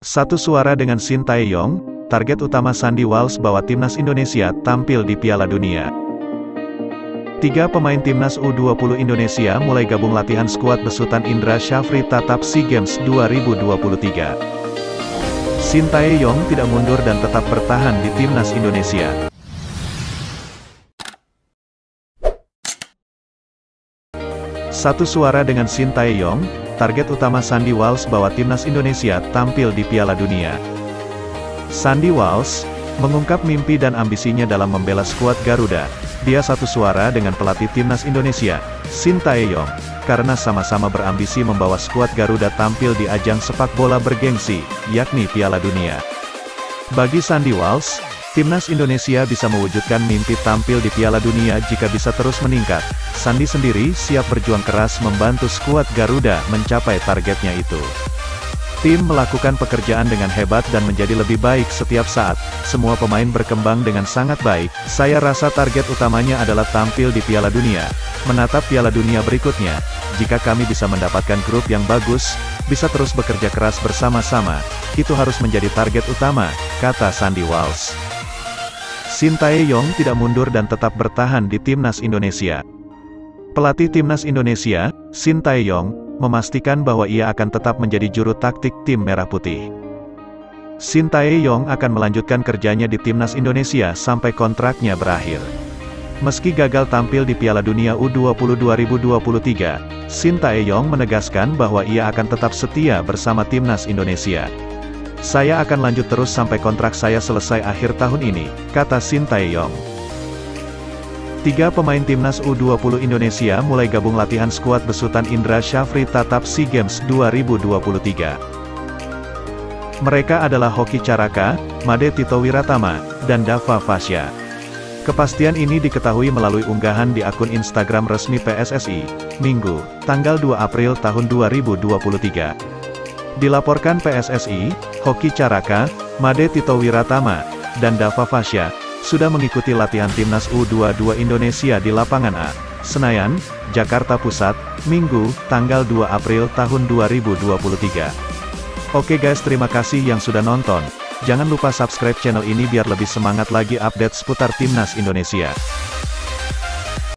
Satu suara dengan Sintayong, target utama Sandy Walsh bawa timnas Indonesia tampil di Piala Dunia. 3 pemain timnas U20 Indonesia mulai gabung latihan skuad besutan Indra Syafri Tatap SEA Games 2023. Sintayong tidak mundur dan tetap bertahan di timnas Indonesia. Satu suara dengan Sintayong, target utama Sandy Walsh bawa timnas Indonesia tampil di Piala Dunia. Sandy Walsh mengungkap mimpi dan ambisinya dalam membela skuad Garuda. Dia satu suara dengan pelatih timnas Indonesia, Sintayong, karena sama-sama berambisi membawa skuad Garuda tampil di ajang sepak bola bergengsi, yakni Piala Dunia. Bagi Sandy Walsh, timnas Indonesia bisa mewujudkan mimpi tampil di Piala Dunia jika bisa terus meningkat. Sandy sendiri siap berjuang keras membantu skuad Garuda mencapai targetnya itu. Tim melakukan pekerjaan dengan hebat dan menjadi lebih baik setiap saat. Semua pemain berkembang dengan sangat baik. Saya rasa target utamanya adalah tampil di Piala Dunia, menatap Piala Dunia berikutnya. Jika kami bisa mendapatkan grup yang bagus, bisa terus bekerja keras bersama-sama, itu harus menjadi target utama, kata Sandy Walsh. Sintayong tidak mundur dan tetap bertahan di timnas Indonesia. Pelatih timnas Indonesia, Sintayong, memastikan bahwa ia akan tetap menjadi juru taktik tim Merah Putih. Sintayong akan melanjutkan kerjanya di timnas Indonesia sampai kontraknya berakhir. Meski gagal tampil di Piala Dunia U20 2023, Sintayong menegaskan bahwa ia akan tetap setia bersama timnas Indonesia. Saya akan lanjut terus sampai kontrak saya selesai akhir tahun ini, kata Sintayong. 3 pemain timnas U20 Indonesia mulai gabung latihan skuad besutan Indra Syafri Tatap SEA Games 2023. Mereka adalah Hoki Caraka, Made Tito Wiratama, dan Dava Fasya. Kepastian ini diketahui melalui unggahan di akun Instagram resmi PSSI, Minggu, tanggal 2 April tahun 2023. Dilaporkan PSSI, Hoki Caraka, Made Tito Wiratama, dan Dava Fasya sudah mengikuti latihan timnas U22 Indonesia di lapangan A, Senayan, Jakarta Pusat, Minggu, tanggal 2 April tahun 2023. Oke guys, terima kasih yang sudah nonton. Jangan lupa subscribe channel ini biar lebih semangat lagi update seputar timnas Indonesia.